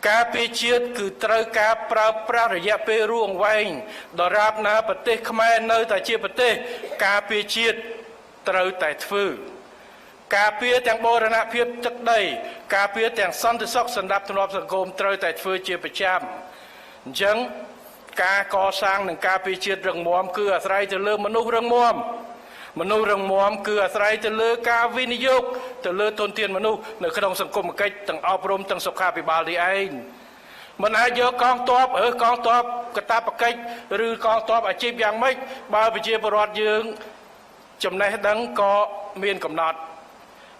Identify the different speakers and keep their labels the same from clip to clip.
Speaker 1: ការពារជាតិគឺត្រូវការប្រើប្រាស់រយៈពេលរួងវែងដរាបណាប្រទេសខ្មែរនៅតែជាប្រទេសការពារជាតិត្រូវតែធ្វើការពារទាំងបូរណភាពទឹកដីការពារទាំងសន្តិសុខសណ្ដាប់ធ្នាប់សង្គមត្រូវតែធ្វើជាប្រចាំអញ្ចឹងការកសាងនិងការពារជាតិរឹងមាំគឺអាស្រ័យទៅលើមនុស្សរឹងមាំគឺអាស្រ័យទៅលើការវិនិយោគទៅលើធនធានមនុស្សនៅក្នុងសង្គមគិច្ចទាំងអប់រំទាំងសុខាភិបាលនេះឯងមិនអាចយកកងទ័ពកងទ័ពកតាបកិច្ចឬកងទ័ពអាជីពយ៉ាងម៉េចបើប្រជាពលរដ្ឋយើងចំណេះដឹងក៏មានកំណត់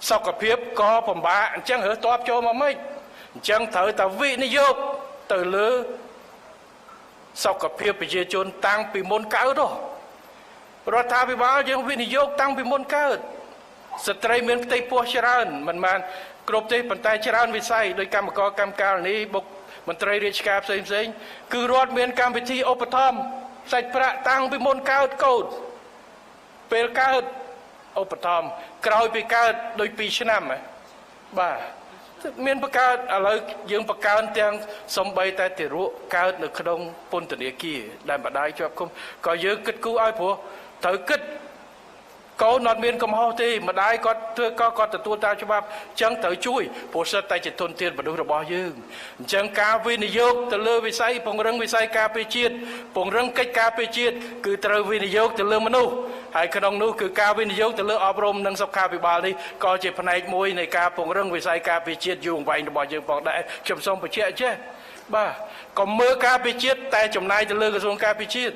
Speaker 1: សុខភាពក៏ពិបាកអញ្ចឹងរើសទ័ពចូលមកម៉េចអញ្ចឹងត្រូវតែវិនិយោគទៅលើសុខភាពប្រជាជនតាំងពីមុនកើតរដ្ឋាភិបាលយើងវិនិយោគតាំងពីមុនកើតស្ត្រីមានផ្ទៃពោះច្រើនមិនមែនគ្រប់ទេប៉ុន្តែច្រើនវិស័យដោយកម្មករកម្មការនីបុកមន្ត្រីរាជការផ្សេងគឺរដ្ឋមានកម្មវិធីឧបត្ថម្ភសាច់ប្រាក់តាំងពីមុនកើតកូនពេលកើតឧបត្ថម្ភក្រោយពីកើតដូច2ឆ្នាំបាទមានបង្កើតឥឡូវយើងបង្កើនទាំងសំបីតែទារកកើតនៅក្នុងពន្ធនាគារដែលម្ដាយជាប់គុំក៏យើងគិតគូរឲ្យព្រោះត្រូវគិតកូនអត់មានកំហុសទេម្ដាយគាត់ធ្វើគាត់ទទួលតាមច្បាប់អញ្ចឹងត្រូវជួយព្រោះសិតតែជាទុនធានមនុស្សរបស់យើងអញ្ចឹងការវិនិយោគទៅលើវិស័យពង្រឹងវិស័យការពារជាតិពង្រឹងកិច្ចការពារជាតិគឺត្រូវវិនិយោគទៅលើមនុស្សហើយក្នុងនោះគឺការវិនិយោគទៅលើអប់រំនិងសុខាភិបាលនេះក៏ជាផ្នែកមួយនៃការពង្រឹងវិស័យការពារជាតិយូរអង្វែងរបស់យើងផងដែរខ្ញុំសូមបញ្ជាក់ចេះបាទកុំមើលការពារជាតិតែចំណាយទៅលើក្រសួងការពារជាតិ